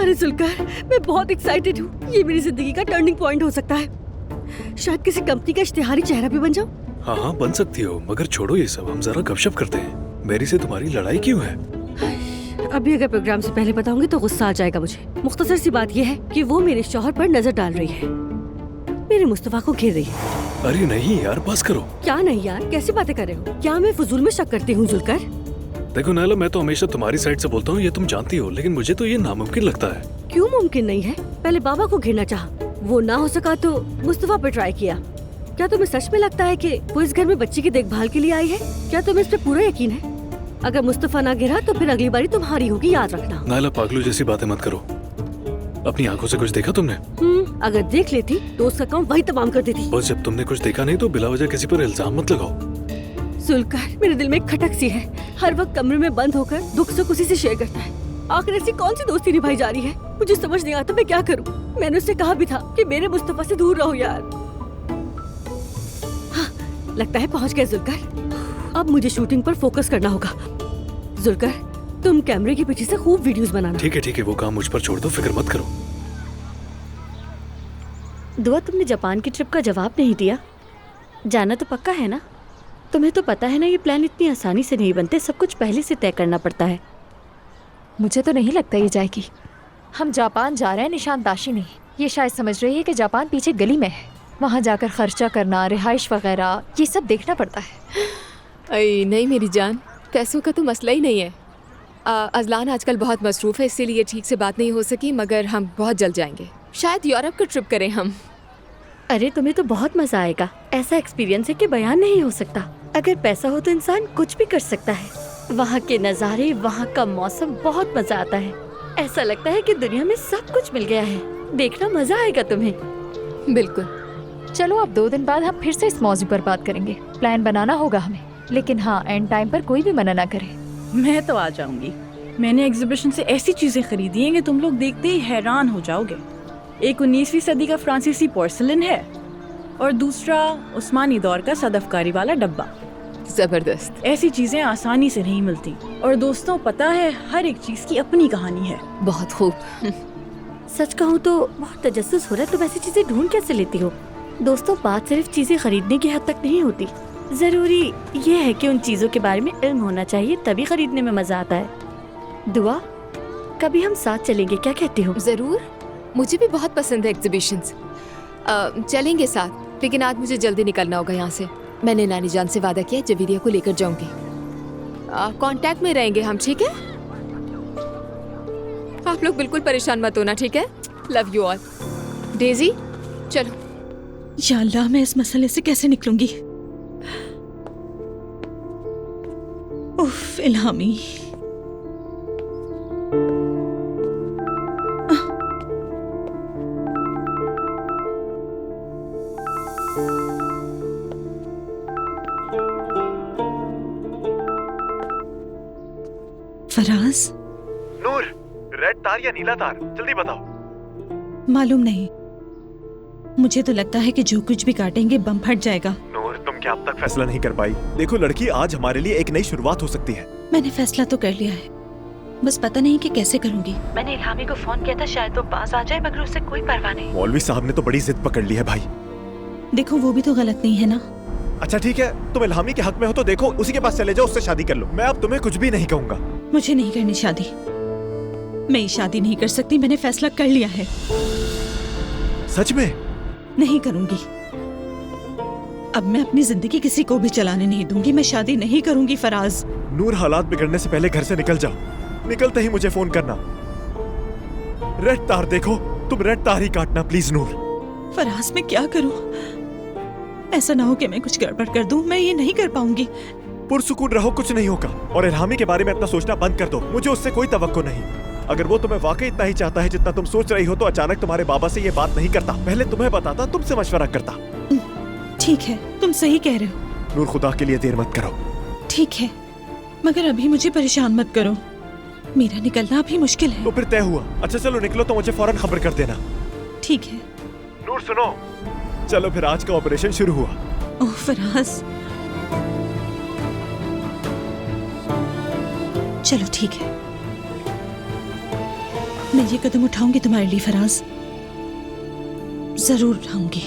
अरे जुल्कर, मैं बहुत एक्साइटेड हूँ। ये मेरी जिंदगी का टर्निंग पॉइंट हो सकता है। शायद किसी कंपनी का इश्तिहारी चेहरा भी बन जाऊँ। हाँ हाँ बन सकती हो, मगर छोड़ो ये सब, हम जरा गपशप करते हैं। मेरी से तुम्हारी लड़ाई क्यों है? अभी अगर प्रोग्राम से पहले बताऊंगी तो गुस्सा आ जाएगा मुझे। मुख्तसर सी बात यह है कि वो मेरे शौहर पर नजर डाल रही है, मेरे मुस्तफा को घेर रही है। अरे नहीं यार, बस करो। क्या नहीं यार, कैसी बातें कर रहे हो? क्या मैं फजूल में शक करती हूँ जुल्कर? देखो नायला, मैं तो हमेशा तुम्हारी साइड से बोलता हूँ, ये तुम जानती हो, लेकिन मुझे तो ये नामुमकिन लगता है। क्यों मुमकिन नहीं है? पहले बाबा को घेरना चाहा, वो ना हो सका तो मुस्तफा पे ट्राई किया। क्या तुम्हें सच में लगता है कि वो इस घर में बच्ची की देखभाल के लिए आई है? क्या तुम्हें इस पे पूरा यकीन है? अगर मुस्तफा ना गिरा तो फिर अगली बारी तुम्हारी होगी, याद रखना। नायला पागलू जैसी बातें मत करो। अपनी आंखों से कुछ देखा तुमने? अगर देख लेती तो उसका काम वही तमाम कर देती। बस जब तुमने कुछ देखा नहीं तो बिला वजह किसी पर इल्जाम मत लगाओ। जुल्कर, मेरे दिल में एक खटक सी है, हर वक्त कमरे में बंद होकर दुख सुख उसी से शेयर करता है। आखिर ऐसी कौन सी दोस्ती निभाई जा रही है? मुझे समझ नहीं आता मैं क्या करूं। मैंने उससे कहा भी था कि मेरे मुस्तफा से दूर रहो यार। हाँ, लगता है पहुंच गए जुल्कर। अब मुझे शूटिंग पर फोकस करना होगा। जुल्कर, तुम कैमरे के पीछे से खूब वीडियोस बनाना। ठीक है, वो काम मुझ पर छोड़ दो, फिक्र मत करो। दुआ, तुमने जापान की ट्रिप का जवाब नहीं दिया। जाना तो पक्का है ना? तुम्हें तो पता है ना, ये प्लान इतनी आसानी से नहीं बनते, सब कुछ पहले से तय करना पड़ता है। मुझे तो नहीं लगता ये जाएगी। हम जापान जा रहे हैं निशानदाशी नहीं। ये शायद समझ रही है कि जापान पीछे गली में है, वहाँ जाकर खर्चा करना, रिहाइश वगैरह, ये सब देखना पड़ता है। अरे नहीं मेरी जान, पैसों का तो मसला ही नहीं है। अजलान आजकल बहुत मसरूफ़ है, इसीलिए ठीक से बात नहीं हो सकी, मगर हम बहुत जल्द जाएंगे। शायद यूरोप का ट्रिप करें हम। अरे तुम्हें तो बहुत मजा आएगा। ऐसा एक्सपीरियंस है कि बयान नहीं हो सकता। अगर पैसा हो तो इंसान कुछ भी कर सकता है। वहाँ के नज़ारे, वहाँ का मौसम, बहुत मजा आता है। ऐसा लगता है कि दुनिया में सब कुछ मिल गया है। देखना, मजा आएगा तुम्हें। बिल्कुल। चलो अब 2 दिन बाद हम फिर से इस मौजू पर बात करेंगे। प्लान बनाना होगा हमें, लेकिन हाँ, एंड टाइम पर कोई भी मना ना करे। मैं तो आ जाऊंगी। मैंने एग्जीबिशन से ऐसी चीजें खरीदी हैं कि तुम लोग देखते ही हैरान हो जाओगे। एक 19वीं सदी का फ्रांसीसी पोर्सलिन है और दूसरा उस्मानी दौर का सदफकारी वाला डब्बा। जबरदस्त। ऐसी चीजें आसानी से नहीं मिलती। और दोस्तों, पता है, हर एक चीज की अपनी कहानी है। बहुत खूब। सच कहूँ तो बहुत तजस्सुस हो रहा है। तुम ऐसी चीजें ढूंढ कैसे लेती हो? दोस्तों, बात सिर्फ चीजें खरीदने की हद तक नहीं होती। जरूरी ये है कि उन चीजों के बारे में इल्म होना चाहिए, तभी खरीदने में मजा आता है। दुआ, कभी हम साथ चलेंगे, क्या कहती हो? जरूर, मुझे भी बहुत पसंद है एग्जीबिशंस। चलेंगे साथ, लेकिन आज मुझे जल्दी निकलना होगा यहाँ से। मैंने नानी जान से वादा किया जवीरिया को लेकर जाऊंगी। कांटेक्ट में रहेंगे हम, ठीक है? आप लोग बिल्कुल परेशान मत होना, ठीक है? Love you all. डेजी, चलो। या अल्लाह, मैं इस मसले से कैसे निकलूंगी? उफ, इल्हामी। फराज। नूर, रेड तार या नीला तार, जल्दी बताओ। मालूम नहीं, मुझे तो लगता है कि जो कुछ भी काटेंगे बम फट जाएगा। नूर, तुम क्या अब तक फैसला नहीं कर पाई? देखो लड़की, आज हमारे लिए एक नई शुरुआत हो सकती है। मैंने फैसला तो कर लिया है, बस पता नहीं कि कैसे करूंगी। मैंने इल्हामी को फोन किया था, शायद वो पास आ जाए, मगर उससे कोई परवाह नहीं। मौलवी साहब ने तो बड़ी जिद पकड़ ली है भाई। देखो, वो भी तो गलत नहीं है ना। अच्छा ठीक है, तुम इल्हामी के हक में हो तो देखो, उसी के पास चले जाओ, उससे शादी कर लो। मैं अब तुम्हें कुछ भी नहीं कहूँगा। मुझे नहीं करनी शादी। मैं ये शादी नहीं कर सकती, मैंने फैसला कर लिया है। सच में? नहीं करूंगी। अब मैं अपनी जिंदगी किसी को भी चलाने नहीं दूंगी। मैं शादी नहीं करूंगी फराज। नूर, हालात बिगड़ने से पहले घर से निकल जाओ। निकलते ही मुझे फोन करना। रेड तार देखो, तुम रेड तार ही काटना प्लीज। नूर। फराज, मैं क्या करूं? ऐसा ना हो कि मैं कुछ गड़बड़ कर दूं। मैं ये नहीं कर पाऊंगी। पुरसुकून रहो, कुछ नहीं होगा। और इल्हामी के बारे में इतना सोचना बंद कर दो, मुझे उससे कोई तवक्को नहीं। अगर वो तुम्हें वाकई इतना ही चाहता है जितना तुम सोच रही हो, तो अचानक तुम्हारे बाबा से ये बात नहीं करता, पहले तुम्हें बताता, तुमसे मशवरा करता। ठीक है, तुम सही कह रहे हो। नूर, खुदा के लिए देर मत करो। ठीक है, मगर अभी मुझे परेशान मत करो। मेरा निकलना अभी मुश्किल है। तो फिर तय हुआ। अच्छा चलो निकलो, तो मुझे फौरन खबर कर देना। ठीक है। नूर सुनो, चलो फिर आज का ऑपरेशन शुरू हुआ। ओह फराज, चलो ठीक है। मैं ये कदम उठाऊंगी तुम्हारे लिए फराज, जरूर उठाऊंगी।